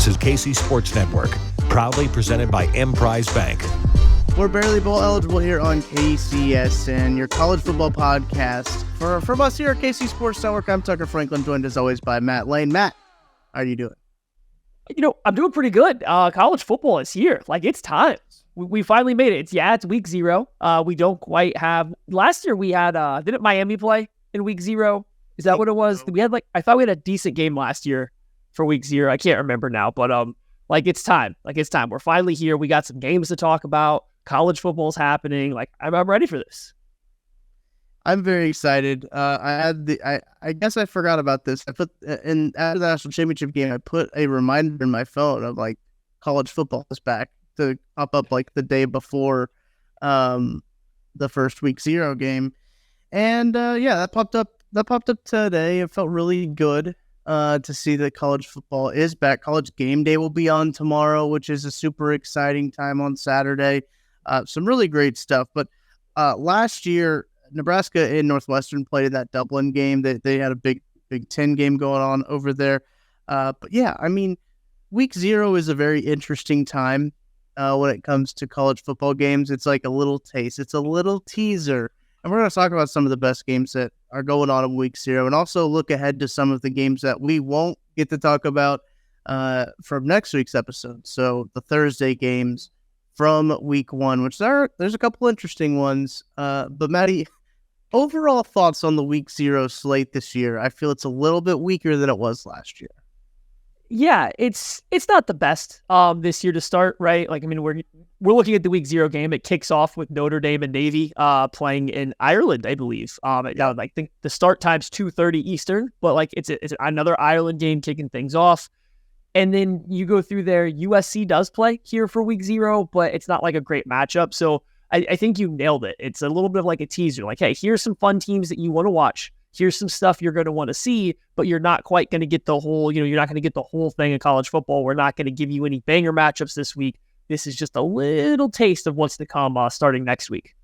is KC Sports Network, proudly presented by Emprise Bank. We're barely bowl eligible here on KCSN, your college football podcast. From us here at KC Sports Network, I'm Tucker Franklin, joined as always by Matt Lane. Matt, how are you doing? I'm doing pretty good. College football is here. It's time. We finally made it. It's week 0. We don't quite have. Last year we had. Didn't Miami play in week 0? Is that what it was? We had I thought we had a decent game last year for week 0. I can't remember now, but it's time. It's time. We're finally here. We got some games to talk about. College football's happening. I'm ready for this. I'm very excited. I guess I forgot about this. I put after the national championship game, I put a reminder in my phone of college football is back to pop up the day before the first week 0 game, and that popped up. That popped up today. It felt really good to see that college football is back. College game day will be on tomorrow, which is a super exciting time on Saturday. Some really great stuff. But last year, Nebraska and Northwestern played in that Dublin game. They had a Big Ten game going on over there. But yeah, week 0 is a very interesting time when it comes to college football games. It's like a little taste. It's a little teaser. And we're going to talk about some of the best games that are going on in week 0 and also look ahead to some of the games that we won't get to talk about from next week's episode. So the Thursday games from week 1, which there's a couple interesting ones. But Maddie, overall thoughts on the week 0 slate this year? I feel it's a little bit weaker than it was last year. Yeah, it's not the best this year to start, right? We're looking at the week 0 game. It kicks off with Notre Dame and Navy playing in Ireland, I believe. I think the start time's 2:30 Eastern, but it's another Ireland game kicking things off. And then you go through there. USC does play here for week 0, but it's not a great matchup. So I think you nailed it. It's a little bit of a teaser. Hey, here's some fun teams that you want to watch. Here's some stuff you're going to want to see, but you're not quite going to get the whole, you're not going to get the whole thing in college football. We're not going to give you any banger matchups this week. This is just a little taste of what's to come starting next week.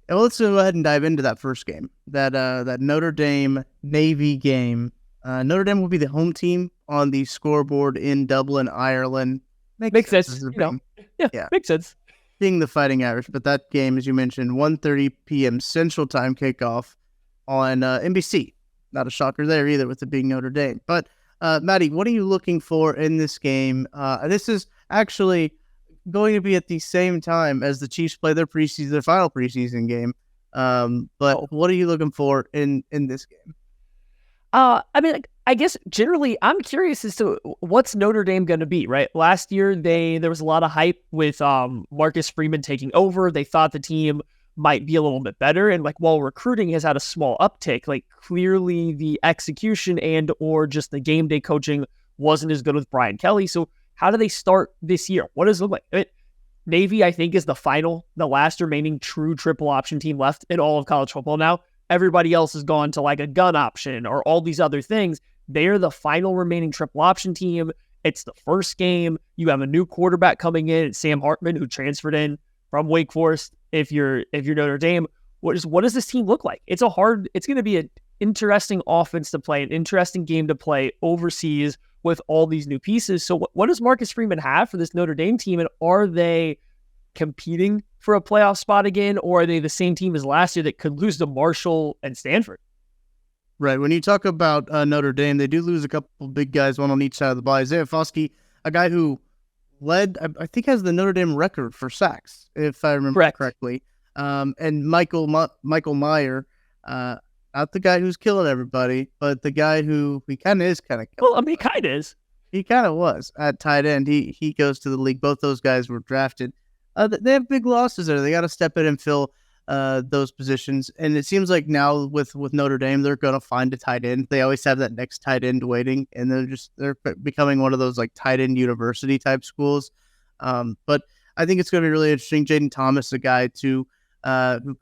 And let's go ahead and dive into that first game, that Notre Dame Navy game. Notre Dame will be the home team on the scoreboard in Dublin, Ireland. Makes sense. Yeah, makes sense. Being the Fighting Irish, but that game, as you mentioned, 1:30 p.m. Central Time kickoff on NBC. Not a shocker there either with it being Notre Dame. But Maddie, what are you looking for in this game? This is actually going to be at the same time as the Chiefs play their final preseason game. But what are you looking for in this game? I guess generally I'm curious as to what's Notre Dame going to be, right? Last year, there was a lot of hype with Marcus Freeman taking over. They thought the team might be a little bit better. And while recruiting has had a small uptick, clearly the execution and or just the game day coaching wasn't as good with Brian Kelly. So how do they start this year? What does it look like? Navy, I think, is the last remaining true triple option team left in all of college football now. Everybody else has gone to a gun option or all these other things. They are the final remaining triple option team. It's the first game. You have a new quarterback coming in. It's Sam Hartman, who transferred in from Wake Forest. If you're Notre Dame, what does this team look like? It's going to be an interesting offense to play, an interesting game to play overseas with all these new pieces. So what does Marcus Freeman have for this Notre Dame team? And are they competing for a playoff spot again? Or are they the same team as last year that could lose to Marshall and Stanford? Right. When you talk about Notre Dame, they do lose a couple big guys, one on each side of the ball. Isaiah Foskey, a guy who led, I think, has the Notre Dame record for sacks, if I remember correctly. And Michael Meyer, not the guy who's killing everybody, but the guy who he kind of is killing. Well, he kind of is. He kind of was at tight end. He goes to the league. Both those guys were drafted. They have big losses there. They got to step in and fill those positions. And it seems like now with Notre Dame, they're going to find a tight end. They always have that next tight end waiting, and they're becoming one of those like tight end university type schools. But I think it's going to be really interesting. Jaden Thomas, a guy who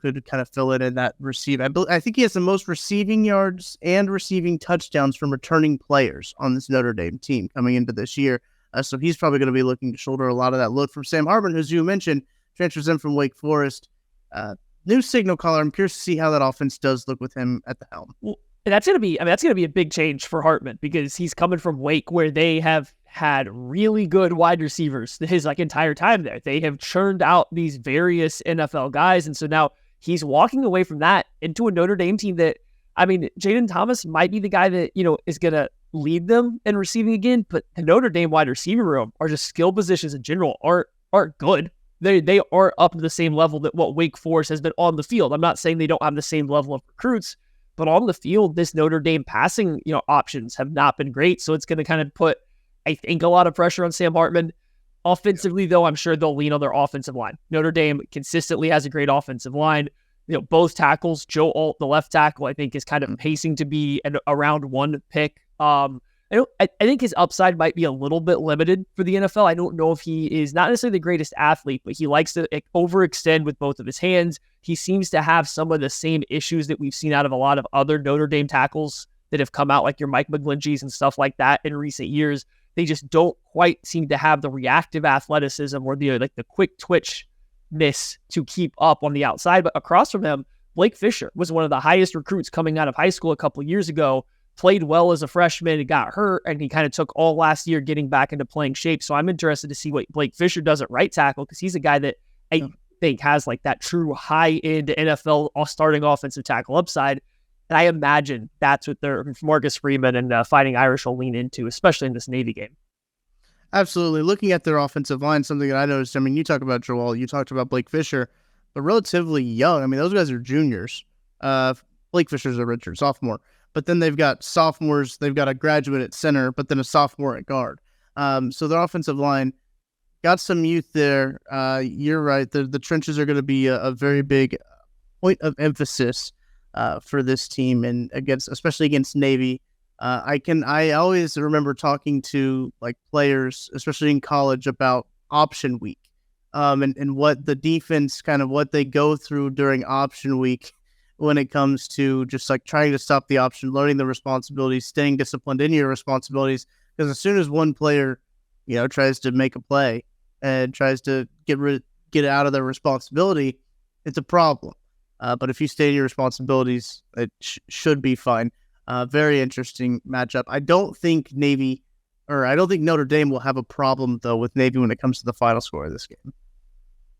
could kind of fill in that receive. I think he has the most receiving yards and receiving touchdowns from returning players on this Notre Dame team coming into this year. So he's probably going to be looking to shoulder a lot of that load from Sam Hartman, who, as you mentioned, transfers in from Wake Forest. New signal caller. I'm curious to see how that offense does look with him at the helm. Well, that's going to be a big change for Hartman because he's coming from Wake, where they have had really good wide receivers his entire time there. They have churned out these various NFL guys. And so now he's walking away from that into a Notre Dame team that, I mean, Jayden Thomas might be the guy that, is going to lead them in receiving again, but the Notre Dame wide receiver room or just skill positions in general aren't good. They are up to the same level that what Wake Forest has been on the field. I'm not saying they don't have the same level of recruits, but on the field, this Notre Dame passing, options have not been great. So it's going to kind of put, I think, a lot of pressure on Sam Hartman. Offensively, though, I'm sure they'll lean on their offensive line. Notre Dame consistently has a great offensive line. Both tackles, Joe Alt, the left tackle, I think is kind of pacing to be a round 1 pick. I think his upside might be a little bit limited for the NFL. I don't know if he is not necessarily the greatest athlete, but he likes to overextend with both of his hands. He seems to have some of the same issues that we've seen out of a lot of other Notre Dame tackles that have come out, like your Mike McGlinchey's and stuff like that in recent years. They just don't quite seem to have the reactive athleticism or the quick twitchness to keep up on the outside. But across from him, Blake Fisher was one of the highest recruits coming out of high school a couple of years ago, played well as a freshman, got hurt, and he kind of took all last year getting back into playing shape. So I'm interested to see what Blake Fisher does at right tackle, because he's a guy that I think has that true high-end NFL starting offensive tackle upside. And I imagine that's what their Marcus Freeman and Fighting Irish will lean into, especially in this Navy game. Absolutely. Looking at their offensive line, something that I noticed, I mean, you talk about Joel, you talked about Blake Fisher, but relatively young. I mean, those guys are juniors. Blake Fisher's a redshirt sophomore. But then they've got sophomores, they've got a graduate at center, but then a sophomore at guard. So their offensive line got some youth there. You're right. The trenches are going to be a very big point of emphasis for this team, and especially against Navy. I always remember talking to players, especially in college, about option week, and what the defense what they go through during option week when it comes to just trying to stop the option, learning the responsibilities, staying disciplined in your responsibilities. Because as soon as one player, tries to make a play and tries to get out of their responsibility, it's a problem. But if you stay in your responsibilities, it should be fine. Very interesting matchup. I don't think Notre Dame will have a problem though with Navy when it comes to the final score of this game.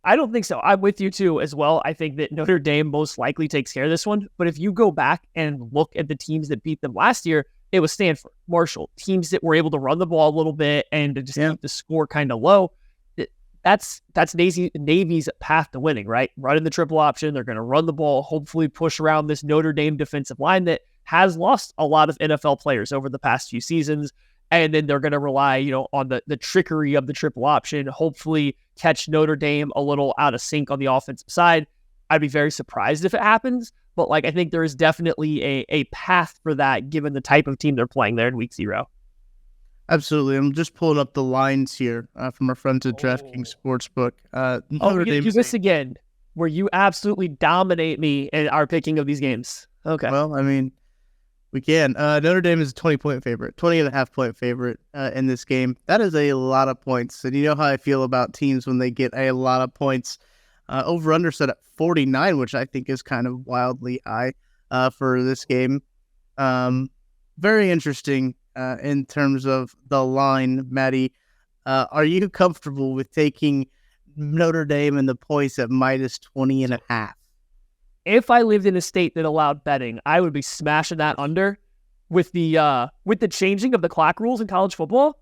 I don't think so. I'm with you too as well. I think that Notre Dame most likely takes care of this one. But if you go back and look at the teams that beat them last year, it was Stanford, Marshall, teams that were able to run the ball a little bit and to just keep the score kind of low. That's Navy's path to winning, right? Running the triple option. They're going to run the ball, hopefully push around this Notre Dame defensive line that has lost a lot of NFL players over the past few seasons. And then they're going to rely, on the trickery of the triple option, hopefully catch Notre Dame a little out of sync on the offensive side. I'd be very surprised if it happens, but I think there is definitely a path for that given the type of team they're playing there in week 0. Absolutely. I'm just pulling up the lines here from our friends at DraftKings Sportsbook. We're going to do this again, where you absolutely dominate me in our picking of these games. Okay. Well, I mean, we can. Notre Dame is a 20-point favorite, 20.5-point favorite in this game. That is a lot of points. And you know how I feel about teams when they get a lot of points. Over-under set at 49, which I think is kind of wildly high for this game. Very interesting in terms of the line, Maddie. Are you comfortable with taking Notre Dame and the points at minus 20.5? If I lived in a state that allowed betting, I would be smashing that under. With the changing of the clock rules in college football,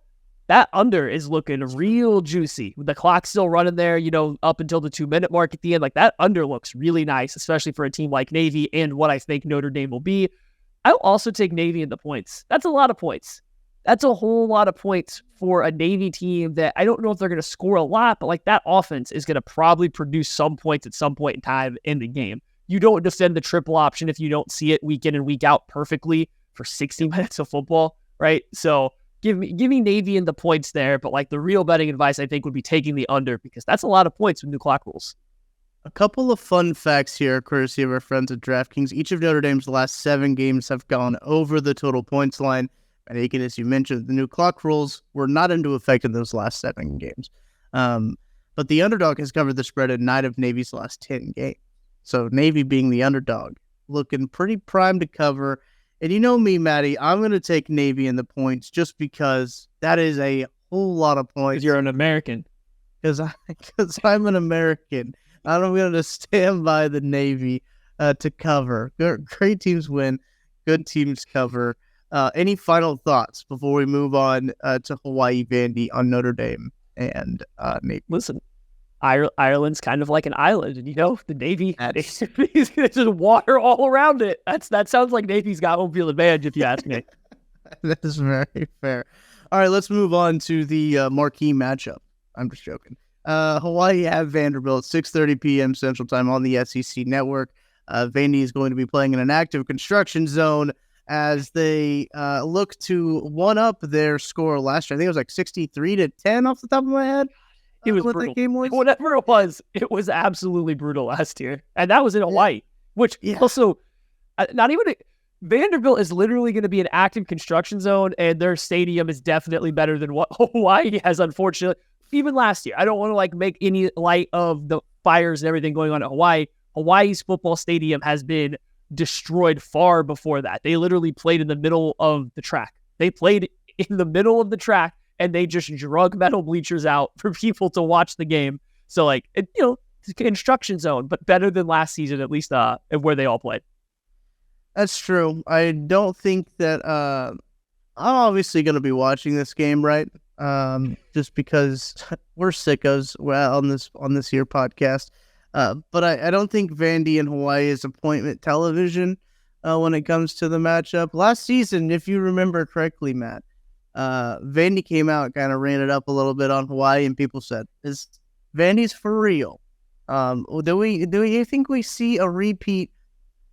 that under is looking real juicy. With the clock still running there, up until the 2-minute mark at the end, that under looks really nice, especially for a team like Navy and what I think Notre Dame will be. I'll also take Navy in the points. That's a lot of points. That's a whole lot of points for a Navy team that I don't know if they're going to score a lot, but that offense is going to probably produce some points at some point in time in the game. You don't defend the triple option if you don't see it week in and week out perfectly for 60 minutes of football, right? So give me Navy in the points there, but the real betting advice I think would be taking the under, because that's a lot of points with new clock rules. A couple of fun facts here, courtesy of our friends at DraftKings. Each of Notre Dame's last 7 games have gone over the total points line. And Aiken, as you mentioned, the new clock rules were not into effect in those last 7 games. But the underdog has covered the spread in 9 of Navy's last 10 games. So Navy being the underdog, looking pretty primed to cover. And you know me, Maddie, I'm going to take Navy in the points just because that is a whole lot of points. Because you're an American. Because I'm an American. I'm going to stand by the Navy to cover. Great teams win. Good teams cover. Any final thoughts before we move on to Hawaii Vandy on Notre Dame and Navy? Listen, Ireland's kind of like an island, and the Navy is just water all around it. That sounds like Navy's got home field advantage, if you ask me. That is very fair. All right, let's move on to the marquee matchup. I'm just joking. Hawaii at Vanderbilt, 6:30 p.m. Central Time on the SEC Network. Vandy is going to be playing in an active construction zone as they look to one-up their score last year. I think it was like 63-10 off the top of my head. It was what brutal. that game was. Whatever it was absolutely brutal last year. And that was in Hawaii, which also, not even... Vanderbilt is literally going to be an active construction zone, and their stadium is definitely better than what Hawaii has, unfortunately. Even last year, I don't want to make any light of the fires and everything going on at Hawaii. Hawaii's football stadium has been destroyed far before that. They literally played in the middle of the track. They played in the middle of the track, and they just drug metal bleachers out for people to watch the game. So, it's a construction zone, but better than last season, at least where they all played. That's true. I don't think that I'm obviously going to be watching this game, right? Just because we're sickos on this here podcast. But I don't think Vandy and Hawaii is appointment television when it comes to the matchup. Last season, if you remember correctly, Matt, Vandy came out, kind of ran it up a little bit on Hawaii, and people said, "Is Vandy's for real?" Do you think we see a repeat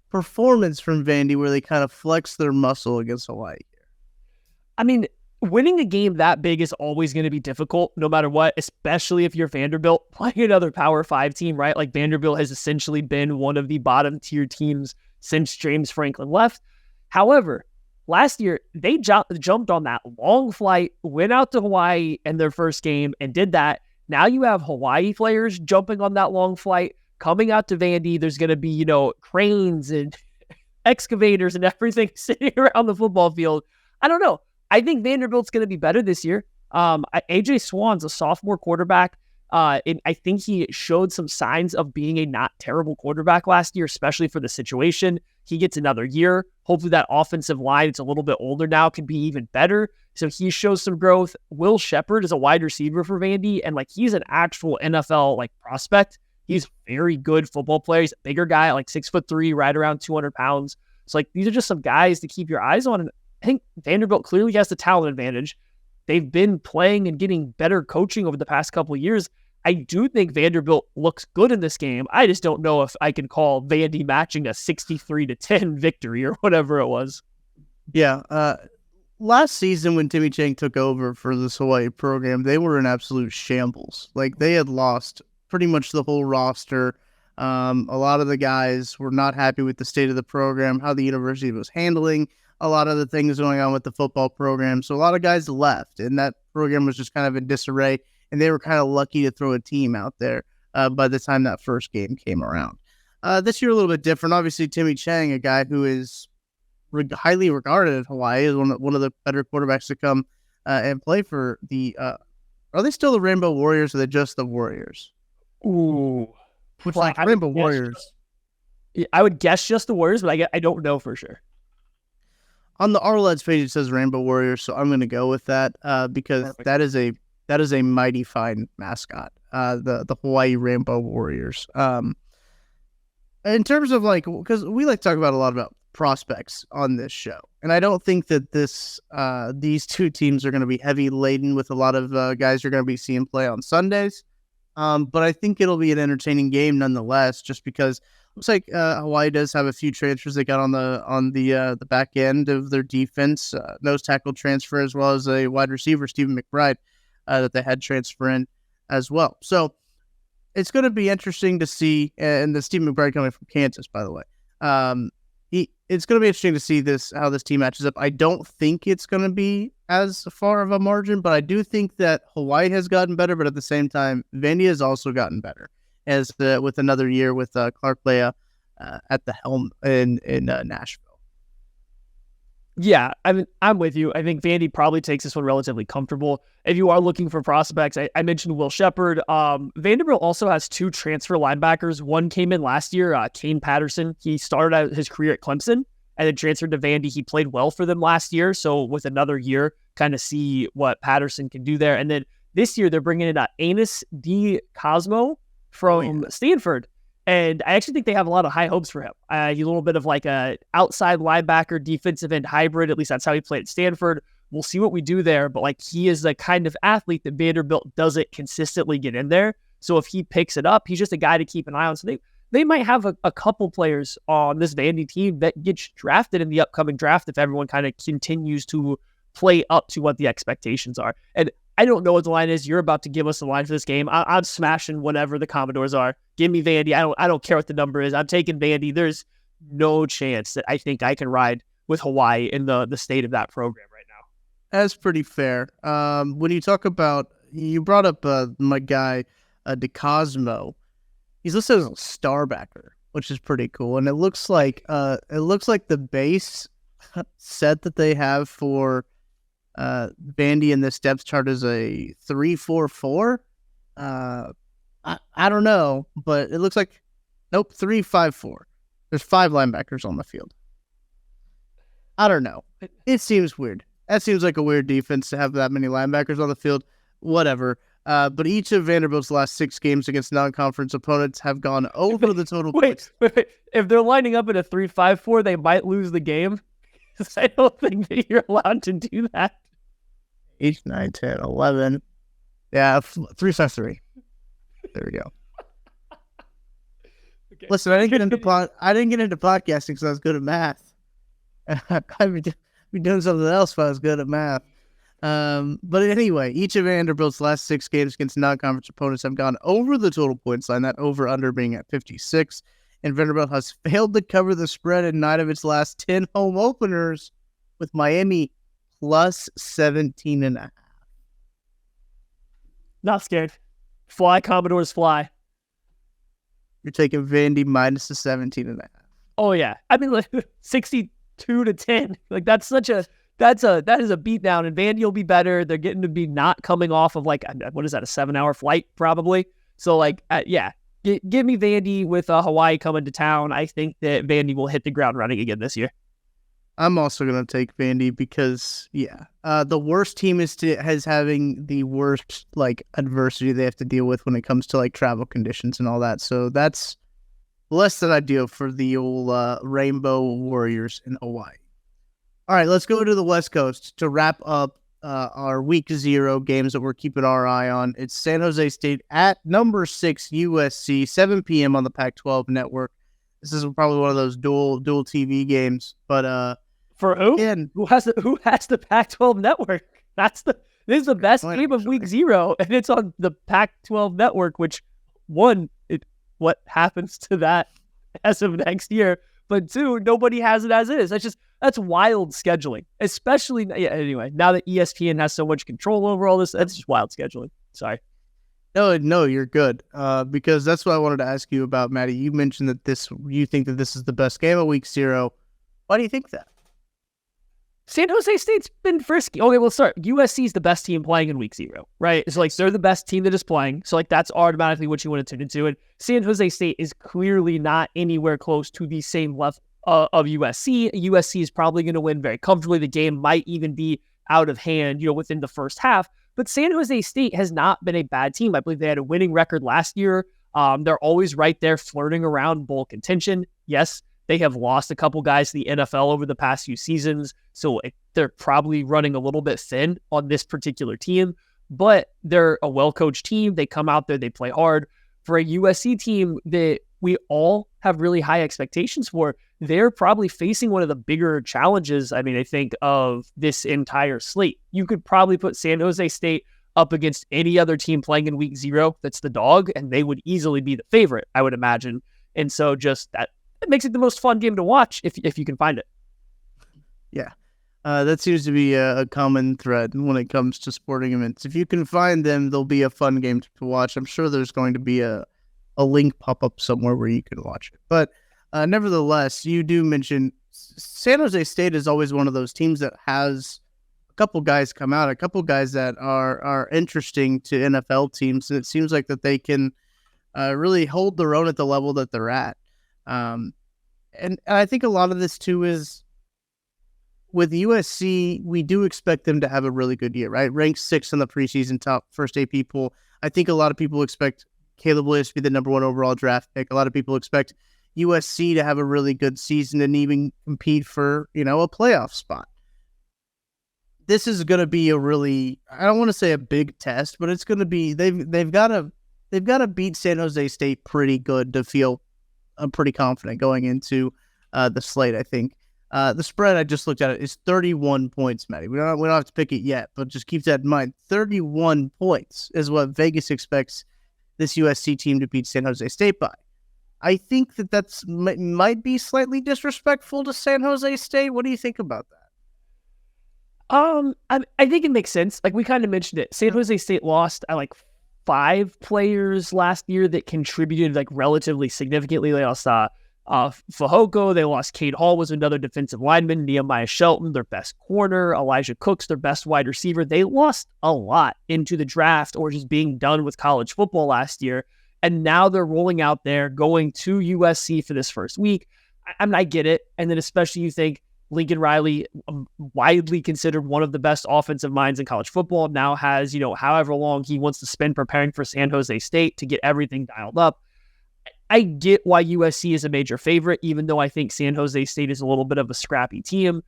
performance from Vandy where they kind of flex their muscle against Hawaii here? I mean, winning a game that big is always going to be difficult, no matter what, especially if you're Vanderbilt playing another Power 5 team, right? Like Vanderbilt has essentially been one of the bottom tier teams since James Franklin left. However, last year, they jumped on that long flight, went out to Hawaii in their first game and did that. Now you have Hawaii players jumping on that long flight, coming out to Vandy. There's going to be, cranes and excavators and everything sitting around the football field. I don't know. I think Vanderbilt's going to be better this year. AJ Swan's a sophomore quarterback. And I think he showed some signs of being a not terrible quarterback last year, especially for the situation. He gets another year. Hopefully that offensive line, it's a little bit older now, can be even better. So he shows some growth. Will Shepard is a wide receiver for Vandy, and he's an actual NFL prospect. He's a very good football player. He's a bigger guy, 6'3", right around 200 pounds. So these are just some guys to keep your eyes on. And I think Vanderbilt clearly has the talent advantage. They've been playing and getting better coaching over the past couple of years. I do think Vanderbilt looks good in this game. I just don't know if I can call Vandy matching a 63-10 victory or whatever it was. Yeah. Last season when Timmy Chang took over for this Hawaii program, they were in absolute shambles. They had lost pretty much the whole roster. A lot of the guys were not happy with the state of the program, how the university was handling a lot of the things going on with the football program. So a lot of guys left, and that program was just kind of in disarray, and they were kind of lucky to throw a team out there by the time that first game came around. This year a little bit different. Obviously, Timmy Chang, a guy who is highly regarded at Hawaii, is one of the better quarterbacks to come and play for the are they still the Rainbow Warriors, or are they just the Warriors? Ooh. Which, Rainbow Warriors. I would guess just the Warriors, but I don't know for sure. On the Arled's page, it says Rainbow Warriors, so I'm going to go with that because perfect. That is a mighty fine mascot, the Hawaii Rainbow Warriors. In terms of because we like to talk about a lot about prospects on this show, and I don't think that these two teams are going to be heavy laden with a lot of guys you're going to be seeing play on Sundays. But I think it'll be an entertaining game nonetheless, just because looks like Hawaii does have a few transfers they got on the back end of their defense, nose tackle transfer, as well as a wide receiver, Stephen McBride, that they had transfer in as well. So it's going to be interesting to see, and the Stephen McBride coming from Kansas, by the way. It's going to be interesting to see how this team matches up. I don't think it's going to be as far of a margin, but I do think that Hawaii has gotten better, but at the same time, Vandy has also gotten better with another year with Clark Lea at the helm in Nashville. Yeah, I mean, I'm with you. I think Vandy probably takes this one relatively comfortable. If you are looking for prospects, I mentioned Will Shepherd. Vanderbilt also has 2 transfer linebackers. One came in last year, Kane Patterson. He started out his career at Clemson and then transferred to Vandy. He played well for them last year. So with another year, kind of see what Patterson can do there. And then this year, they're bringing in Anis D. Cosmo from Stanford. And I actually think they have a lot of high hopes for him. He's a little bit of like a outside linebacker, defensive end hybrid. At least that's how he played at Stanford. We'll see what we do there. But like he is the kind of athlete that Vanderbilt doesn't consistently get in there. So if he picks it up, he's just a guy to keep an eye on. So they might have a couple players on this Vandy team that gets drafted in the upcoming draft if everyone kind of continues to play up to what the expectations are. And I don't know what the line is. You're about to give us the line for this game. I'm smashing whatever the Commodores are. Give me Vandy. I don't care what the number is. I'm taking Vandy. There's no chance that I think I can ride with Hawaii in the state of that program right now. That's pretty fair. When you talk about, you brought up my guy, DeCosmo. He's listed as a star backer, which is pretty cool. And it looks like the base set that they have for Vandy in this depth chart is a 3-4-4. I don't know, but it looks like 3-5-4. There's 5 linebackers on the field. I don't know. It seems weird. That seems like a weird defense to have that many linebackers on the field. Whatever. But each of Vanderbilt's last 6 games against non-conference opponents have gone over the total points. Wait. If they're lining up in a 3-5-4, they might lose the game. I don't think that you're allowed to do that. 8, 9, 10, 11. Yeah, 3-5-3. There we go. Okay. Listen, I didn't get into podcasting because I was good at math. I'd be doing something else if I was good at math. But anyway, each of Vanderbilt's last 6 games against non-conference opponents have gone over the total points line, that over-under being at 56. And Vanderbilt has failed to cover the spread in 9 of its last 10 home openers, with Miami plus 17.5. Not scared. Fly, Commodores, fly. You're taking Vandy minus the 17.5. Oh yeah, I mean like 62-10. Like that is a beatdown, and Vandy will be better. They're getting to be not coming off of like what is that, a 7-hour flight probably. So like yeah. Give me Vandy with Hawaii coming to town. I think that Vandy will hit the ground running again this year. I'm also going to take Vandy because, the worst team is having the worst like adversity they have to deal with when it comes to like travel conditions and all that. So that's less than ideal for the old Rainbow Warriors in Hawaii. All right, let's go to the West Coast to wrap up our week 0 games that we're keeping our eye on. It's San Jose State at number 6 USC, 7 p.m. on the Pac-12 network. This is probably one of those dual TV games, but for who? Again, who has the Pac-12 network? This is the best game of week 0, and it's on the Pac-12 network. Which what happens to that as of next year? But 2, nobody has it as is. That's wild scheduling, especially anyway. Now that ESPN has so much control over all this, that's just wild scheduling. Sorry. No, you're good. Because that's what I wanted to ask you about, Maddie. You mentioned that you think that this is the best game of week 0. Why do you think that? San Jose State's been frisky. Okay, we'll start. USC is the best team playing in week 0, right? So like they're the best team that is playing. So like that's automatically what you want to tune into. And San Jose State is clearly not anywhere close to the same level of USC. USC is probably going to win very comfortably. The game might even be out of hand, within the first half. But San Jose State has not been a bad team. I believe they had a winning record last year. They're always right there flirting around bowl contention. Yes, they have lost a couple guys to the NFL over the past few seasons, so they're probably running a little bit thin on this particular team, but they're a well-coached team. They come out there, they play hard. For a USC team that we all have really high expectations for, they're probably facing one of the bigger challenges, I think, of this entire slate. You could probably put San Jose State up against any other team playing in week 0 that's the dog, and they would easily be the favorite, I would imagine. And so just that, it makes it the most fun game to watch if you can find it. Yeah. That seems to be a common thread when it comes to sporting events. If you can find them, they'll be a fun game to watch. I'm sure there's going to be a link pop up somewhere where you can watch it. But nevertheless, you do mention San Jose State is always one of those teams that has a couple guys come out, a couple guys that are interesting to NFL teams, and it seems like that they can really hold their own at the level that they're at. And I think a lot of this too is with USC, we do expect them to have a really good year, right? Ranked 6th in the preseason, top first 8 people. I think a lot of people expect Caleb Williams to be the number 1 overall draft pick. A lot of people expect USC to have a really good season and even compete for, a playoff spot. This is going to be a really, I don't want to say a big test, but it's going to be, they've got to beat San Jose State pretty good to feel pretty confident going into the slate, I think. The spread, I just looked at it, is 31 points, Maddie. We don't have to pick it yet, but just keep that in mind. 31 points is what Vegas expects this USC team to beat San Jose State by. I think that might be slightly disrespectful to San Jose State. What do you think about that? I think it makes sense. Like we kind of mentioned it. San Jose State lost 5 players last year that contributed relatively significantly. They lost Fehoko. They lost Cade Hall, was another defensive lineman. Nehemiah Shelton, their best corner. Elijah Cooks, their best wide receiver. They lost a lot into the draft or just being done with college football last year. And now they're rolling out there, going to USC for this first week. I get it. And then especially you think Lincoln Riley, widely considered one of the best offensive minds in college football, now has, however long he wants to spend preparing for San Jose State to get everything dialed up. I get why USC is a major favorite, even though I think San Jose State is a little bit of a scrappy team.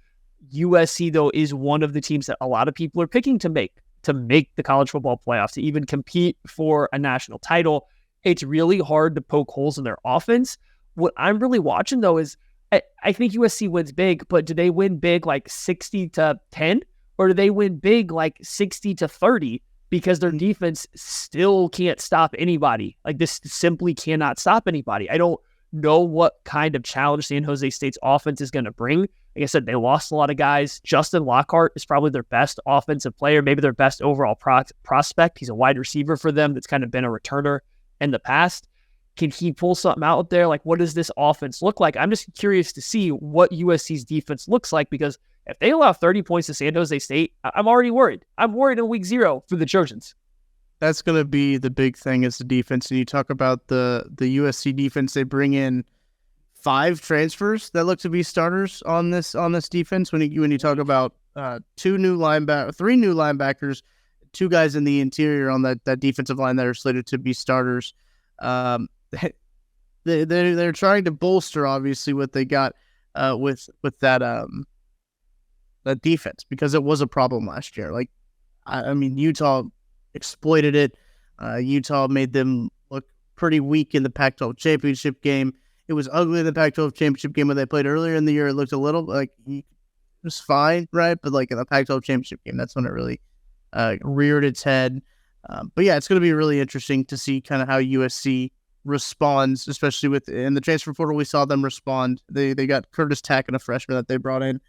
USC, though, is one of the teams that a lot of people are picking to make the college football playoffs, to even compete for a national title. It's really hard to poke holes in their offense. What I'm really watching, though, is I think USC wins big, but do they win big 60-10? Or do they win big 60-30? Because their defense still can't stop anybody. This simply cannot stop anybody. I don't know what kind of challenge San Jose State's offense is going to bring. Like I said, they lost a lot of guys. Justin Lockhart is probably their best offensive player, maybe their best overall prospect. He's a wide receiver for them that's kind of been a returner in the past. Can he pull something out there? What does this offense look like? I'm just curious to see what USC's defense looks like, because if they allow 30 points to San Jose State, I'm already worried. I'm worried in week 0 for the Trojans. That's going to be the big thing, is the defense. And you talk about the USC defense, they bring in 5 transfers that look to be starters on this defense. When you talk about 3 new linebackers, 2 guys in the interior on that defensive line that are slated to be starters. They're trying to bolster obviously what they got with that defense, because it was a problem last year. Utah exploited it. Utah made them look pretty weak in the Pac-12 championship game. It was ugly in the Pac-12 championship game when they played earlier in the year. It looked a little it was fine, right? But in the Pac-12 championship game, that's when it really reared its head. But yeah, it's going to be really interesting to see kind of how USC responds, especially in the transfer portal. We saw them respond. They got Curtis Tacken, a freshman that they brought in,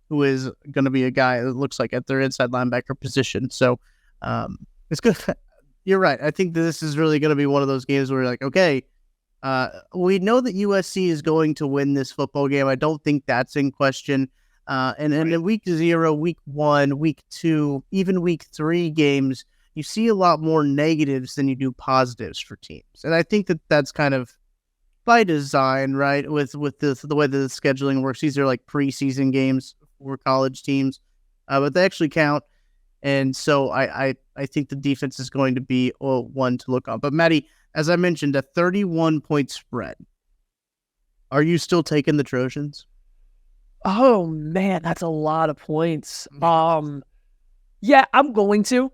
who is going to be a guy that looks like at their inside linebacker position. So it's good. You're right. I think this is really going to be one of those games where you're okay, we know that USC is going to win this football game. I don't think that's in question. And in week 0, week 1, week 2, even week 3 games, you see a lot more negatives than you do positives for teams. And I think that that's kind of by design, right? With the way the scheduling works. These are preseason games for college teams, but they actually count. And so I think the defense is going to be one to look on. But Maddie, as I mentioned, a 31-point spread. Are you still taking the Trojans? Oh man, that's a lot of points. Yeah, I'm going to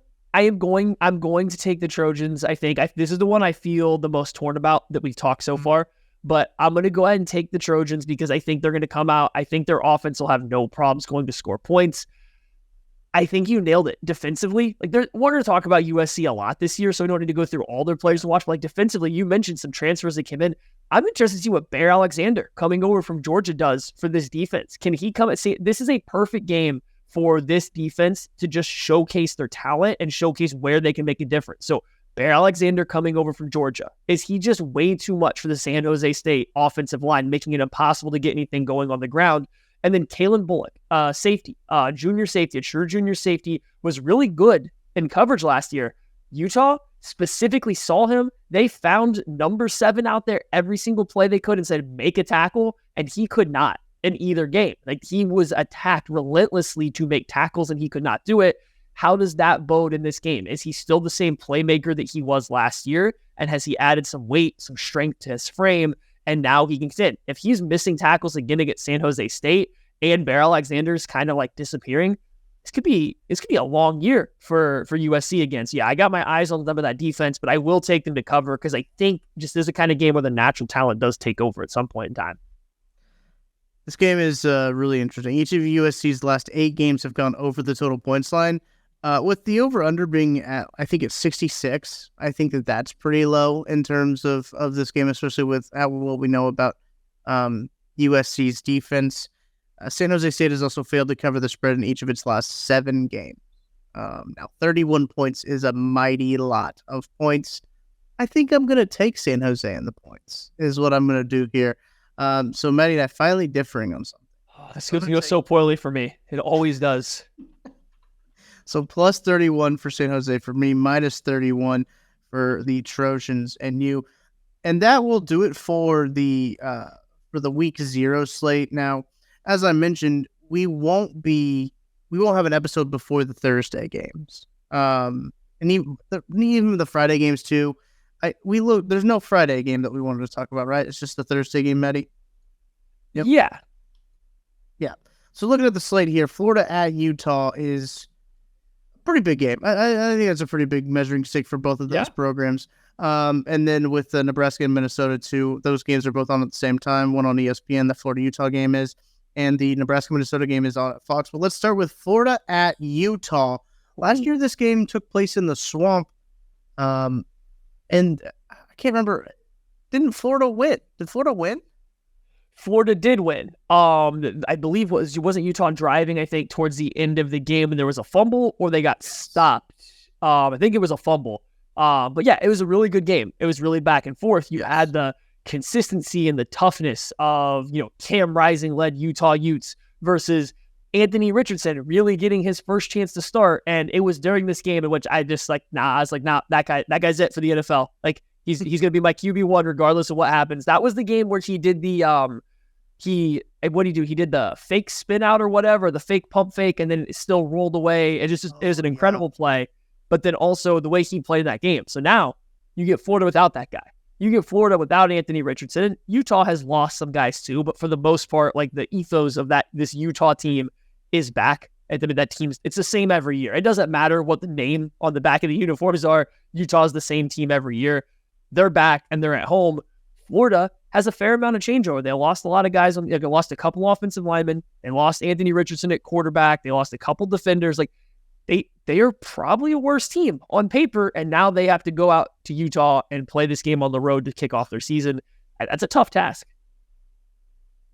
take the Trojans. I think this is the one I feel the most torn about that we've talked so far. But I'm going to go ahead and take the Trojans because I think they're going to come out. I think their offense will have no problems going to score points. I think you nailed it defensively. We're going to talk about USC a lot this year, so we don't need to go through all their players to watch. But defensively, you mentioned some transfers that came in. I'm interested to see what Bear Alexander coming over from Georgia does for this defense. Can he come and say this is a perfect game for this defense to just showcase their talent and showcase where they can make a difference? So Bear Alexander coming over from Georgia, is he just way too much for the San Jose State offensive line, making it impossible to get anything going on the ground? And then Kalen Bullock, safety, junior safety, a true junior safety, was really good in coverage last year. Utah specifically saw him. They found number 7 out there every single play they could and said, make a tackle, and he could not in either game. Like, he was attacked relentlessly to make tackles, and he could not do it. How does that bode in this game? Is he still the same playmaker that he was last year? And has he added some weight, some strength to his frame? And now he can sit. If he's missing tackles again against San Jose State and Bear Alexander's kind of like disappearing, this could be a long year for USC again. So yeah, I got my eyes on them of that defense, but I will take them to cover because I think just this is a kind of game where the natural talent does take over at some point in time. This game is really interesting. Each of USC's last 8 games have gone over the total points line. With the over-under being at, I think it's 66, I think that's pretty low in terms of this game, especially with what we know about USC's defense. San Jose State has also failed to cover the spread in each of its last 7 games. Now, 31 points is a mighty lot of points. I think I'm going to take San Jose in the points, is what I'm going to do here. So, Maddie and I finally differing on something. Oh, this going to go so poorly for me. It always does. So plus 31 for San Jose for me, minus 31 for the Trojans and you. And that will do it for the week 0 slate. Now, as I mentioned, we won't have an episode before the Thursday games. And even the Friday games too. There's no Friday game that we wanted to talk about, right? It's just the Thursday game, Maddie. Yep. Yeah. So looking at the slate here, Florida at Utah is pretty big game. I think that's a pretty big measuring stick for both of those programs. And then with Nebraska and Minnesota too, those games are both on at the same time. One on ESPN, the Florida-Utah game is, and the Nebraska-Minnesota game is on at Fox. But let's start with Florida at Utah. Last year, this game took place in the Swamp. And I can't remember. Didn't Florida win? Did Florida win? Florida did win. I believe wasn't Utah driving, I think, towards the end of the game, and there was a fumble or they got stopped. I think it was a fumble. But yeah, it was a really good game. It was really back and forth. You had the consistency and the toughness of, Cam Rising led Utah Utes versus Anthony Richardson really getting his first chance to start. And it was during this game in which I was like, that guy's it for the NFL. Like, he's going to be my QB1 regardless of what happens. That was the game where he did the, what did he do? He did the fake spin out or whatever, the fake pump fake, and then it still rolled away. It was an incredible play. But then also the way he played that game. So now you get Florida without that guy. You get Florida without Anthony Richardson. Utah has lost some guys too, but for the most part, like the ethos of this Utah team is back. And then that team's, it's the same every year. It doesn't matter what the name on the back of the uniforms are. Utah's the same team every year. They're back and they're at home. Florida has a fair amount of changeover. They lost a lot of guys. They lost a couple offensive linemen. They lost Anthony Richardson at quarterback. They lost a couple defenders. Like, they are probably a worse team on paper, and now they have to go out to Utah and play this game on the road to kick off their season. That's a tough task.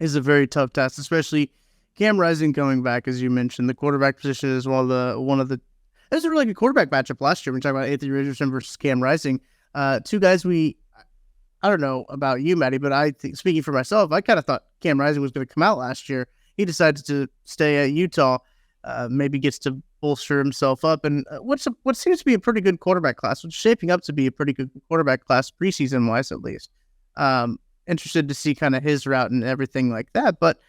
It's a very tough task, especially Cam Rising coming back, as you mentioned. The quarterback position is one of the. It was a really good quarterback matchup last year. When we talk about Anthony Richardson versus Cam Rising, two guys I don't know about you, Maddie, but I think, speaking for myself, I kind of thought Cam Rising was going to come out last year. He decided to stay at Utah. Maybe gets to bolster himself up, and what seems to be a pretty good quarterback class, what's shaping up to be a pretty good quarterback class preseason wise, at least. Interested to see kind of his route and everything like that. But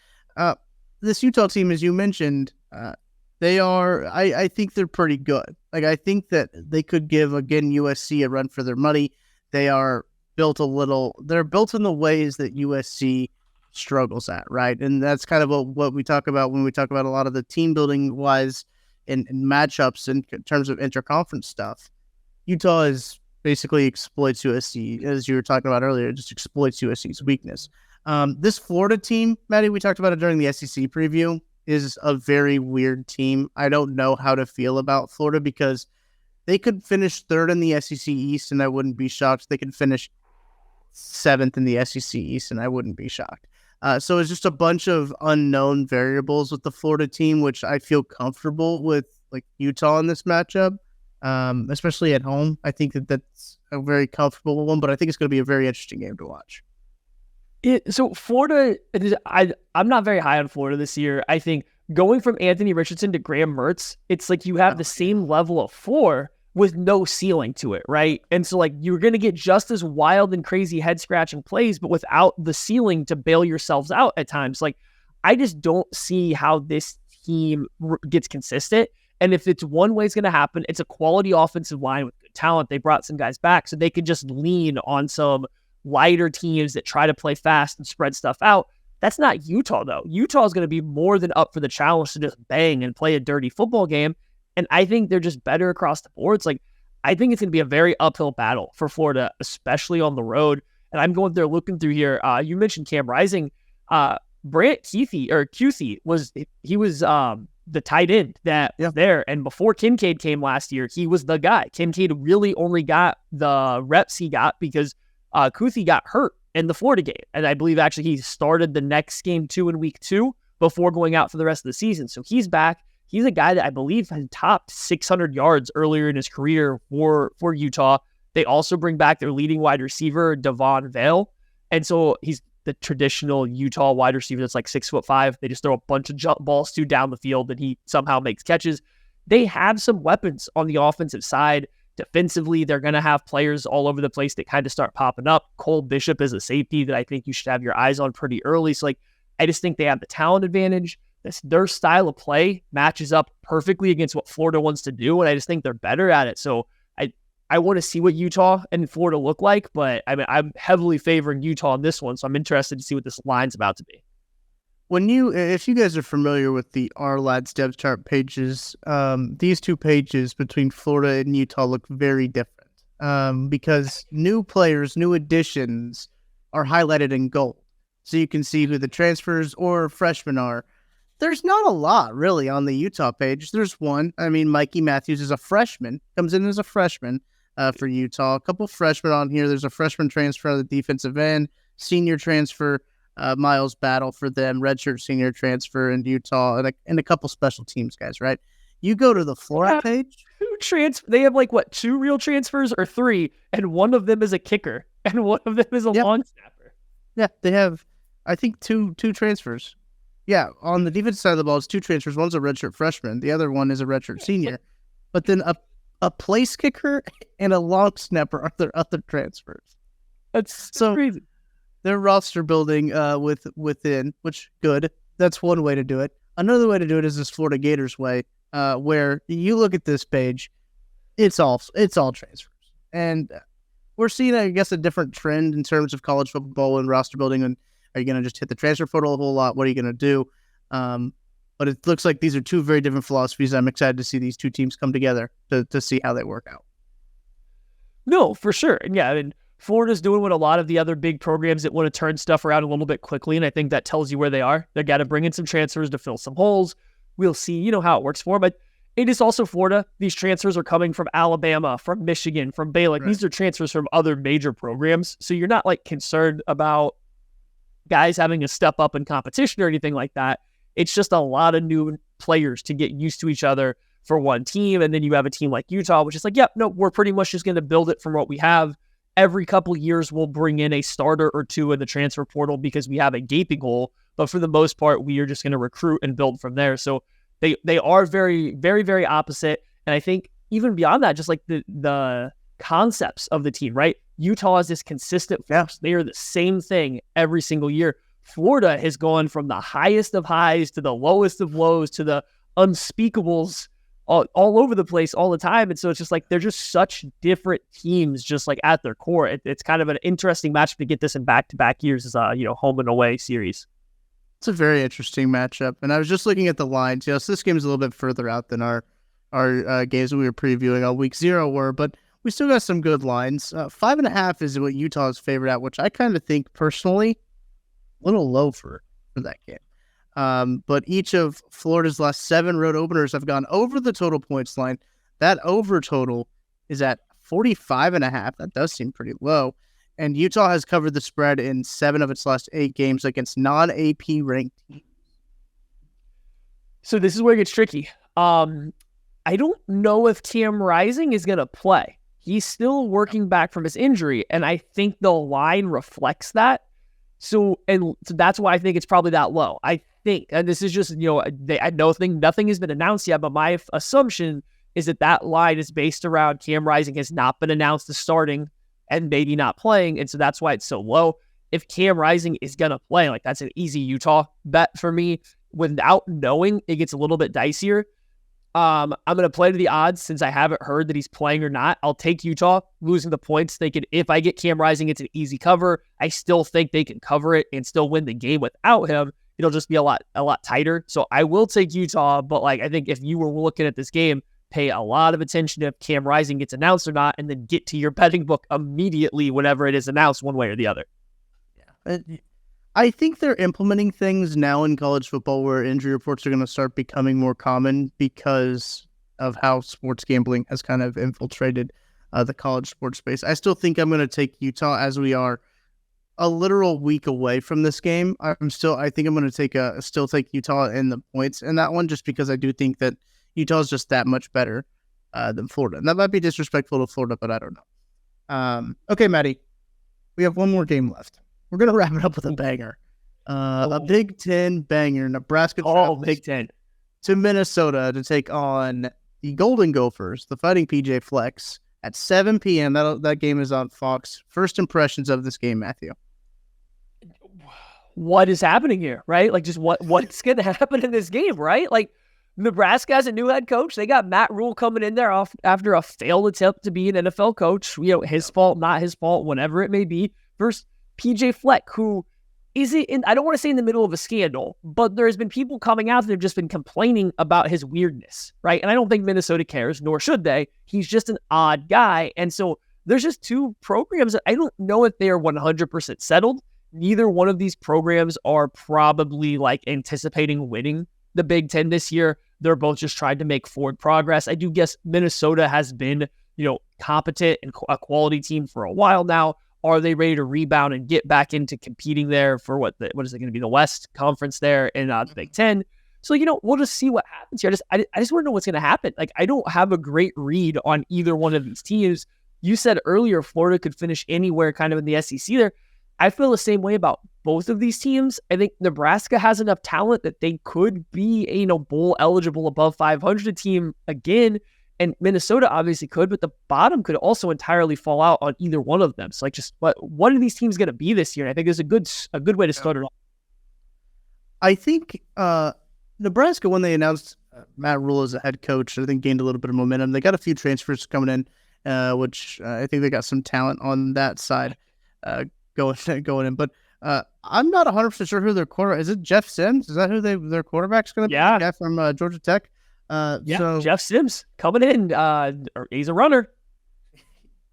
this Utah team, as you mentioned, they are. I think they're pretty good. Like, I think that they could give again USC a run for their money. They are built They're built in the ways that USC struggles at, right? And that's kind of what we talk about when we talk about a lot of the team building wise and matchups in terms of interconference stuff. Utah is basically exploits USC, as you were talking about earlier, just exploits USC's weakness. This Florida team, Maddie, we talked about it during the SEC preview, is a very weird team. I don't know how to feel about Florida because they could finish 3rd in the SEC East and I wouldn't be shocked. They could finish 7th in the SEC East and I wouldn't be shocked. So it's just a bunch of unknown variables with the Florida team, which I feel comfortable with, like Utah in this matchup. especially at home. I think that's a very comfortable one, but I think it's going to be a very interesting game to watch. So Florida, I'm not very high on Florida this year. I think going from Anthony Richardson to Graham Mertz, it's like you have the same level of floor with no ceiling to it, right? And so like you're going to get just as wild and crazy head scratching plays, but without the ceiling to bail yourselves out at times. Like I just don't see how this team gets consistent. And if it's one way it's going to happen, it's a quality offensive line with good talent. They brought some guys back so they could just lean on some lighter teams that try to play fast and spread stuff out. That's not Utah, though. Utah is going to be more than up for the challenge to just bang and play a dirty football game. And I think they're just better across the board. It's like, I think it's going to be a very uphill battle for Florida, especially on the road. And I'm going there looking through here. You mentioned Cam Rising. Brant Kuithe was the tight end that was there. And before Kincaid came last year, he was the guy. Kincaid really only got the reps he got because Kuithe got hurt in the Florida game. And I believe actually he started the next game too in week 2 before going out for the rest of the season. So he's back. He's a guy that I believe had topped 600 yards earlier in his career for Utah. They also bring back their leading wide receiver, Devon Vale. And so he's the traditional Utah wide receiver that's like 6'5". They just throw a bunch of jump balls to down the field and he somehow makes catches. They have some weapons on the offensive side. Defensively, they're going to have players all over the place that kind of start popping up. Cole Bishop is a safety that I think you should have your eyes on pretty early. So like, I just think they have the talent advantage. Their style of play matches up perfectly against what Florida wants to do, and I just think they're better at it. So I want to see what Utah and Florida look like, but I mean, I'm heavily favoring Utah on this one, so I'm interested to see what this line's about to be. If you guys are familiar with the Ourlads depth chart pages, these two pages between Florida and Utah look very different because new players, new additions are highlighted in gold. So you can see who the transfers or freshmen are. There's not a lot, really, on the Utah page. There's one. I mean, Mikey Matthews is a freshman, comes in as a freshman for Utah. A couple freshmen on here. There's a freshman transfer on the defensive end, senior transfer, Miles Battle for them, redshirt senior transfer in Utah, and a couple special teams guys, right? You go to the Florida page. They have like, what, 2 real transfers or 3, and one of them is a kicker, and one of them is a long snapper. Yeah, they have, I think, two transfers. Yeah, on the defensive side of the ball, it's 2 transfers. One's a redshirt freshman. The other one is a redshirt senior. But then a place kicker and a long snapper are their other transfers. That's so crazy. Their roster building within, which good. That's one way to do it. Another way to do it is this Florida Gators way, where you look at this page, it's all transfers. And we're seeing, I guess, a different trend in terms of college football and roster building. And are you going to just hit the transfer portal a whole lot? What are you going to do? But it looks like these are 2 very different philosophies. I'm excited to see these 2 teams come together to see how they work out. No, for sure. And yeah, I mean, Florida's doing what a lot of the other big programs that want to turn stuff around a little bit quickly, and I think that tells you where they are. They got to bring in some transfers to fill some holes. We'll see, how it works for them. But it is also Florida. These transfers are coming from Alabama, from Michigan, from Baylor. Right. These are transfers from other major programs, so you're not like concerned about guys having to step up in competition or anything like that. It's just a lot of new players to get used to each other for one team. And then you have a team like Utah, which is like, yep, no, we're pretty much just going to build it from what we have. Every couple of years, we'll bring in a starter or 2 in the transfer portal because we have a gaping hole. But for the most part, we are just going to recruit and build from there. So they are very, very, very opposite. And I think even beyond that, just like the concepts of the team, right? Utah is this consistent force. They are the same thing every single year. Florida has gone from the highest of highs to the lowest of lows to the unspeakables all over the place all the time. And so it's just like, they're just such different teams, just like at their core. It's kind of an interesting matchup to get this in back-to-back years as a, home and away series. It's a very interesting matchup. And I was just looking at the lines. So this game is a little bit further out than our games that we were previewing on week 0 were, but we still got some good lines. 5.5 is what Utah's favored at, which I kind of think personally a little low for that game. But each of Florida's last 7 road openers have gone over the total points line. That over total is at 45.5. That does seem pretty low. And Utah has covered the spread in 7 of its last 8 games against non-AP ranked teams. So this is where it gets tricky. I don't know if Cam Rising is going to play. He's still working back from his injury, and I think the line reflects that. So that's why I think it's probably that low. I think, and this is just, nothing has been announced yet, but my assumption is that line is based around Cam Rising has not been announced as starting and maybe not playing, and so that's why it's so low. If Cam Rising is going to play, like that's an easy Utah bet for me. Without knowing, it gets a little bit dicier. I'm going to play to the odds since I haven't heard that he's playing or not. I'll take Utah losing the points. If I get Cam Rising, it's an easy cover. I still think they can cover it and still win the game without him. It'll just be a lot tighter. So I will take Utah, but I think if you were looking at this game, pay a lot of attention if Cam Rising gets announced or not, and then get to your betting book immediately whenever it is announced one way or the other. Yeah. I think they're implementing things now in college football where injury reports are going to start becoming more common because of how sports gambling has kind of infiltrated the college sports space. I still think I'm going to take Utah as we are a literal week away from this game. I think I'm going to still take Utah in the points in that one, just because I do think that Utah is just that much better than Florida. And that might be disrespectful to Florida, but I don't know. Okay, Maddie, we have one more game left. We're going to wrap it up with a banger. A Big Ten banger. Nebraska travels Big Ten to Minnesota to take on the Golden Gophers, the Fighting PJ Flex, at 7 p.m. That game is on Fox. First impressions of this game, Matthew. What is happening here, right? Just what's going to happen in this game, right? Nebraska has a new head coach. They got Matt Rule coming in there after a failed attempt to be an NFL coach. His fault, not his fault, whatever it may be. Versus PJ Fleck, who is I don't want to say in the middle of a scandal, but there's been people coming out that have just been complaining about his weirdness, right? And I don't think Minnesota cares, nor should they. He's just an odd guy. And so there's just two programs that I don't know if they are 100% settled. Neither one of these programs are probably anticipating winning the Big Ten this year. They're both just trying to make forward progress. I do guess Minnesota has been, competent and a quality team for a while now. Are they ready to rebound and get back into competing there for what is it going to be, the West Conference there in the Big Ten? So, we'll just see what happens here. I just want to know what's going to happen. I don't have a great read on either one of these teams. You said earlier Florida could finish anywhere kind of in the SEC there. I feel the same way about both of these teams. I think Nebraska has enough talent that they could be a bowl eligible above 500 team again. And Minnesota obviously could, but the bottom could also entirely fall out on either one of them. So just what are these teams going to be this year? And I think there's a good way to start it off. I think Nebraska, when they announced Matt Rule as a head coach, I think gained a little bit of momentum. They got a few transfers coming in, which I think they got some talent on that side going in. But I'm not 100% sure who their quarterback is. It Jeff Sims? Is that who their quarterback's going to be? Yeah. The guy from Georgia Tech. So Jeff Sims coming in. He's a runner.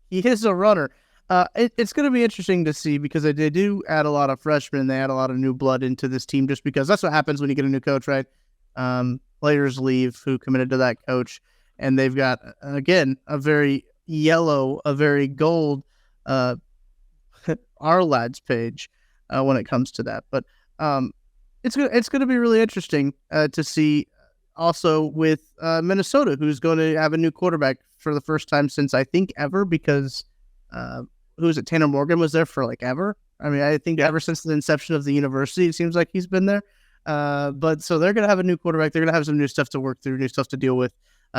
He is a runner. It's going to be interesting to see because they do add a lot of freshmen. They add a lot of new blood into this team just because that's what happens when you get a new coach, right? Players leave who committed to that coach, and they've got, again, a very yellow, a very gold our lads page when it comes to that. But it's going to be really interesting to see. Also with Minnesota, who's going to have a new quarterback for the first time since I think ever, because who is it? Tanner Morgan was there for ever. I mean, I think ever since the inception of the university, it seems like he's been there. But so they're going to have a new quarterback. They're going to have some new stuff to work through, new stuff to deal with.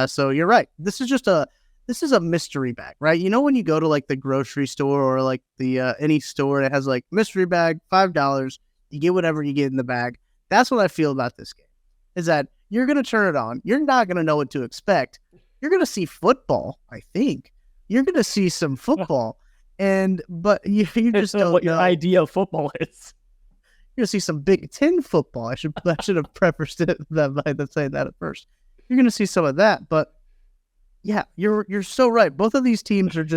So you're right. This is a mystery bag, right? When you go to the grocery store or the any store and it has mystery bag, $5, you get whatever you get in the bag. That's what I feel about this game, is that you're going to turn it on. You're not going to know what to expect. You're going to see football, I think. You're going to see some football. But you just don't know what your idea of football is. You're going to see some Big Ten football. I should have prefaced that by saying that at first. You're going to see some of that. But, yeah, you're so right. Both of these teams are you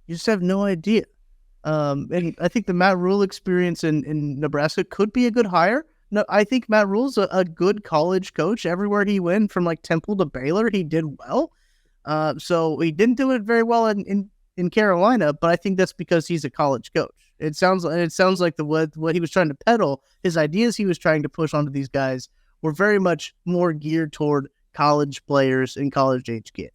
just have no idea. And I think the Matt Rule experience in Nebraska could be a good hire. No, I think Matt Rule's a good college coach. Everywhere he went, from Temple to Baylor, he did well. So he didn't do it very well in Carolina, but I think that's because he's a college coach. It sounds like what he was trying to peddle, his ideas he was trying to push onto these guys were very much more geared toward college players and college age kids.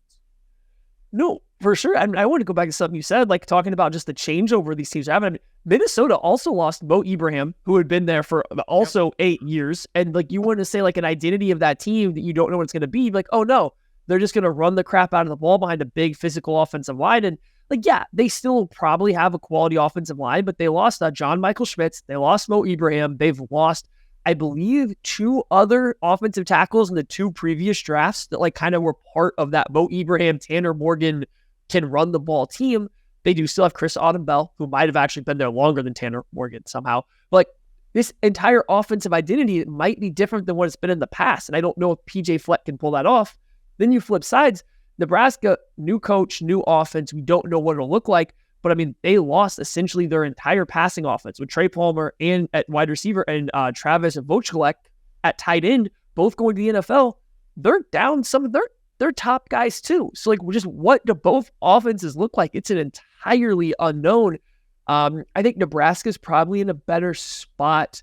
No, for sure. I mean, I want to go back to something you said, like talking about just the changeover these teams are having. I mean, Minnesota also lost Mo Ibrahim, who had been there for also 8 years. And like you want to say like an identity of that team that you don't know what it's going to be. Like, oh no, they're just going to run the crap out of the ball behind a big physical offensive line. And like, yeah, they still probably have a quality offensive line, but they lost John Michael Schmitz. They lost Mo Ibrahim. They've lost, I believe, 2 other offensive tackles in the 2 previous drafts that like kind of were part of that Mo Ibrahim, Tanner Morgan can run the ball team. They do still have Chris Auden-Bell, who might have actually been there longer than Tanner Morgan somehow. But like this entire offensive identity might be different than what it's been in the past. And I don't know if PJ Fleck can pull that off. Then you flip sides. Nebraska, new coach, new offense. We don't know what it'll look like. But I mean, they lost essentially their entire passing offense with Trey Palmer and at wide receiver and Travis Vochkolek at tight end, both going to the NFL. They're down some of their top guys too. So like, just what do both offenses look like? It's an entirely unknown. I think Nebraska's probably in a better spot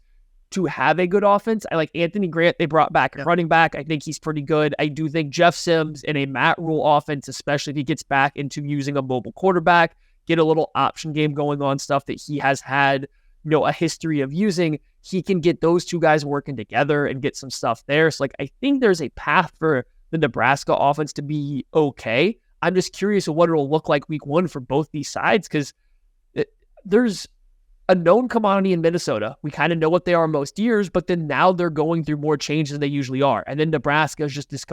to have a good offense. I like Anthony Grant. They brought back a running back. I think he's pretty good. I do think Jeff Sims in a Matt Rule offense, especially if he gets back into using a mobile quarterback, get a little option game going on, stuff that he has had, a history of using. He can get those 2 guys working together and get some stuff there. So like, I think there's a path for the Nebraska offense to be okay. I'm just curious of what it'll look like week 1 for both these sides, because there's a known commodity in Minnesota. We kind of know what they are most years, but then now they're going through more change than they usually are. And then Nebraska is just this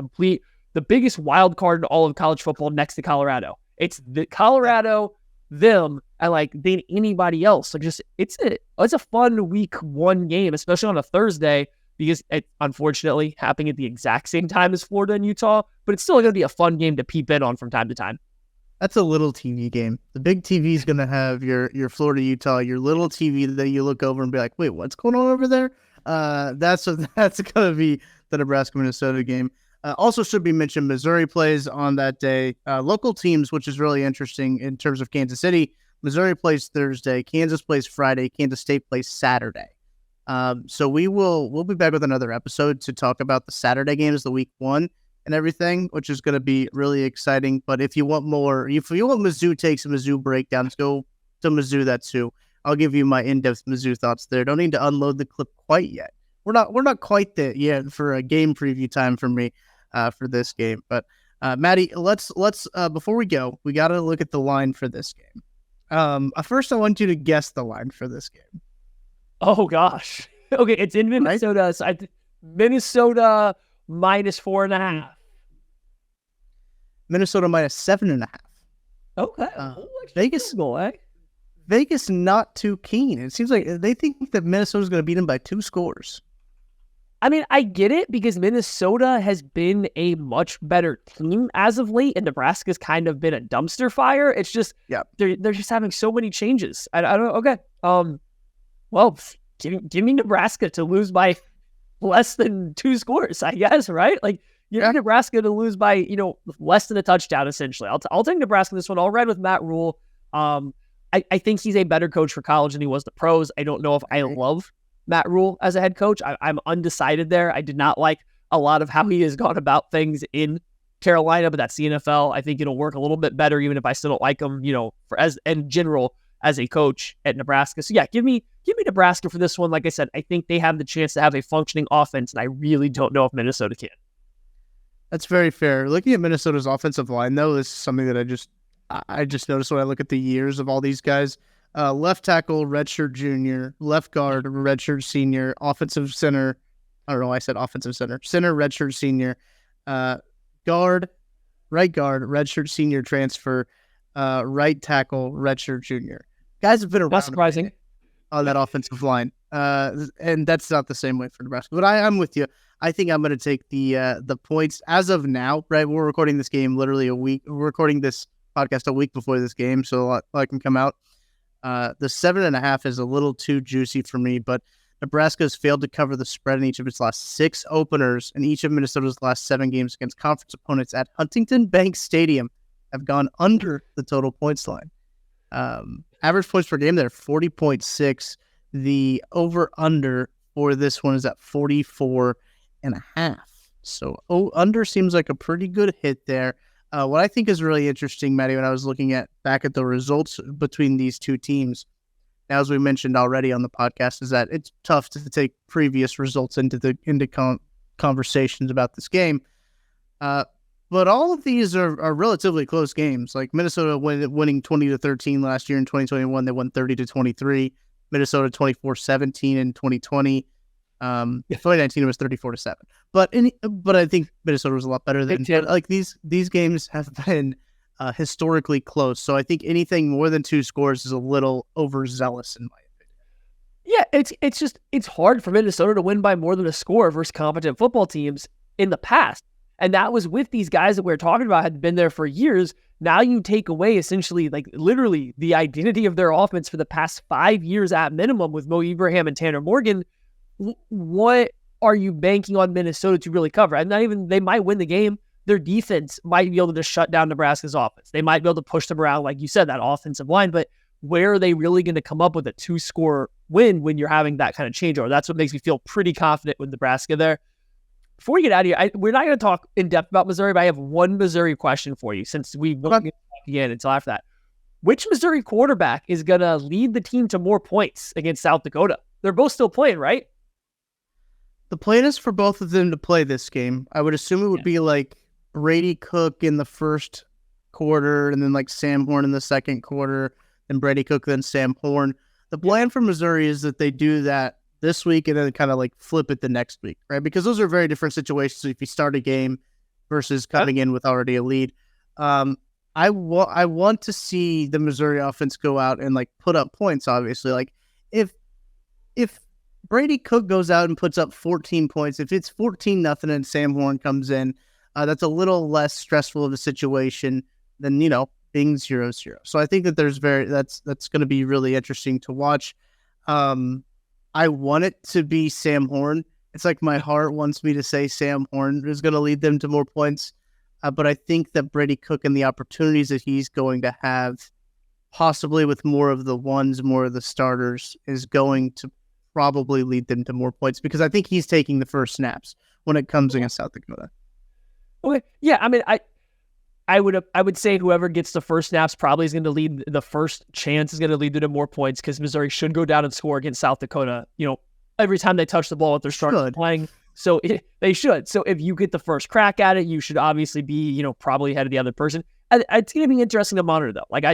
the biggest wild card in all of college football next to Colorado. It's the Colorado, them, and like than anybody else. Like it's a fun week 1 game, especially on a Thursday, because it unfortunately happening at the exact same time as Florida and Utah, but it's still going to be a fun game to peep in on from time to time. That's a little TV game. The big TV is going to have your Florida, Utah, your little TV that you look over and be like, wait, what's going on over there? That's going to be the Nebraska, Minnesota game. Also should be mentioned, Missouri plays on that day. Local teams, which is really interesting in terms of Kansas City. Missouri plays Thursday. Kansas plays Friday. Kansas State plays Saturday. So we'll be back with another episode to talk about the Saturday games, the week 1 and everything, which is going to be really exciting. But if you want more, if you want Mizzou takes and Mizzou breakdowns, go to Mizzou. That's who. I'll give you my in-depth Mizzou thoughts there. Don't need to unload the clip quite yet. We're not quite there yet for a game preview time for me for this game. But Maddie, let's before we go, we got to look at the line for this game. First, I want you to guess the line for this game. Oh gosh. Okay, it's in Minnesota. Right? So Minnesota -4.5. Minnesota -7.5. Okay. Vegas not too keen. It seems like they think that Minnesota's going to beat them by 2 scores. I mean, I get it because Minnesota has been a much better team as of late, and Nebraska's kind of been a dumpster fire. It's just they're just having so many changes. I don't know. Okay. Well, give me Nebraska to lose by less than 2 scores, I guess, right? Like, give me Nebraska to love by, less than a touchdown, essentially. I'll take Nebraska this one. I'll ride with Matt Rule. I think he's a better coach for college than he was the pros. I don't know if I love Matt Rule as a head coach. I'm undecided there. I did not like a lot of how he has gone about things in Carolina, but that's the NFL. I think it'll work a little bit better, even if I still don't like him, in general as a coach at Nebraska. So yeah, give me Nebraska for this one. Like I said, I think they have the chance to have a functioning offense, and I really don't know if Minnesota can. That's very fair. Looking at Minnesota's offensive line, though, this is something that I just noticed when I look at the years of all these guys. Left tackle, redshirt junior. Left guard, redshirt senior. Offensive center. I don't know why I said offensive center. Center, redshirt senior. Guard, right guard, redshirt senior transfer. Right tackle, redshirt junior. Guys have been around. Not surprising. On that offensive line. And that's not the same way for Nebraska. But I'm with you. I think I'm going to take the points as of now, right? We're recording this game literally a week. We're recording this podcast a week before this game, so a lot can come out. The 7.5 is a little too juicy for me, but Nebraska has failed to cover the spread in each of its last 6 openers, and each of Minnesota's last 7 games against conference opponents at Huntington Bank Stadium have gone under the total points line. Average points per game there, 40.6. The over-under for this one is at 44.5. So under seems like a pretty good hit there. What I think is really interesting, Maddie, when I was looking back at the results between these two teams, now, as we mentioned already on the podcast, is that it's tough to take previous results into conversations about this game. But all of these are relatively close games. Like Minnesota winning 20-13 last year in 2021, they won 30-23. Minnesota 24-17 in 2020. 2019 it was 34-7. But I think Minnesota was a lot better than. But like these games have been historically close. So I think anything more than 2 scores is a little overzealous in my opinion. Yeah, it's hard for Minnesota to win by more than a score versus competent football teams in the past. And that was with these guys that we were talking about had been there for years. Now you take away essentially, like literally, the identity of their offense for the past 5 years at minimum with Mo Ibrahim and Tanner Morgan. What are you banking on Minnesota to really cover? And not even, they might win the game. Their defense might be able to just shut down Nebraska's offense. They might be able to push them around, like you said, that offensive line. But where are they really going to come up with a 2-score win when you're having that kind of changeover? That's what makes me feel pretty confident with Nebraska there. Before we get out of here, we're not going to talk in depth about Missouri, but I have one Missouri question for you since we won't get back again until after that. Which Missouri quarterback is going to lead the team to more points against South Dakota? They're both still playing, right? The plan is for both of them to play this game. I would assume it would be like Brady Cook in the first quarter and then like Sam Horn in the second quarter, then Brady Cook, then Sam Horn. The plan for Missouri is that they do that this week and then kind of like flip it the next week, right? Because those are very different situations if you start a game versus coming in with already a lead. I want to see the Missouri offense go out and like put up points, obviously. Like if Brady Cook goes out and puts up 14 points, if it's 14-0 and Sam Horn comes in, that's a little less stressful of a situation than, being 0-0. So I think that that's going to be really interesting to watch. I want it to be Sam Horn. It's like my heart wants me to say Sam Horn is going to lead them to more points. But I think that Brady Cook and the opportunities that he's going to have, possibly with more of the ones, more of the starters, is going to probably lead them to more points because I think he's taking the first snaps when it comes against South Dakota. Okay. Yeah, I mean, I would say whoever gets the first snaps probably is going to lead. The first chance is going to lead to more points because Missouri should go down and score against South Dakota. Every time they touch the ball if they're starting playing. So they should. So if you get the first crack at it, you should obviously be, probably ahead of the other person. It's going to be interesting to monitor though. Like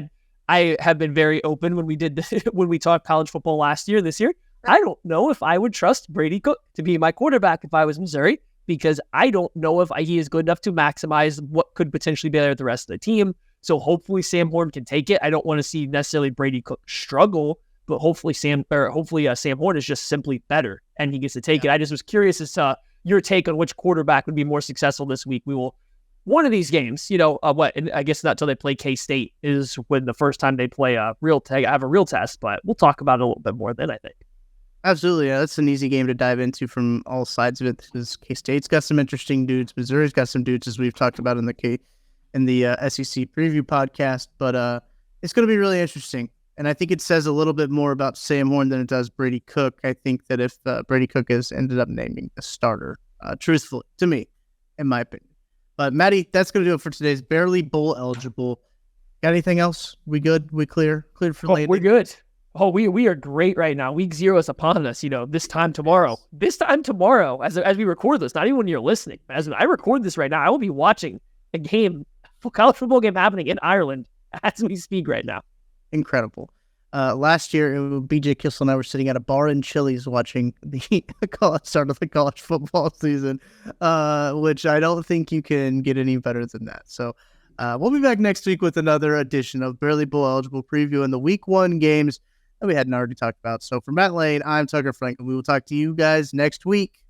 I have been very open when we talked college football last year, this year. I don't know if I would trust Brady Cook to be my quarterback if I was Missouri, because I don't know if he is good enough to maximize what could potentially be there with the rest of the team. So hopefully Sam Horn can take it. I don't want to see necessarily Brady Cook struggle, but hopefully Sam Horn is just simply better and he gets to take it. I just was curious as to your take on which quarterback would be more successful this week. We will, one of these games, and I guess not until they play K-State is when the first time they play have a real test, but we'll talk about it a little bit more then, I think. Absolutely. Yeah, that's an easy game to dive into from all sides of it. Because K-State's got some interesting dudes. Missouri's got some dudes, as we've talked about in the SEC preview podcast. But it's going to be really interesting. And I think it says a little bit more about Sam Horn than it does Brady Cook. I think that if Brady Cook has ended up naming the starter, truthfully, to me, in my opinion. But Maddie, that's going to do it for today's Barely Bowl Eligible. Got anything else? We good? We clear? Cleared for later? We're good. Oh, we are great right now. Week 0 is upon us, this time tomorrow. This time tomorrow, as we record this, not even when you're listening. As I record this right now, I will be watching a college football game happening in Ireland as we speak right now. Incredible. Last year, BJ Kissel and I were sitting at a bar in Chili's watching the start of the college football season, which I don't think you can get any better than that. So we'll be back next week with another edition of Barely Bowl Eligible previewing the Week 1 games that we hadn't already talked about. So for Matt Lane, I'm Tucker Franklin. We will talk to you guys next week.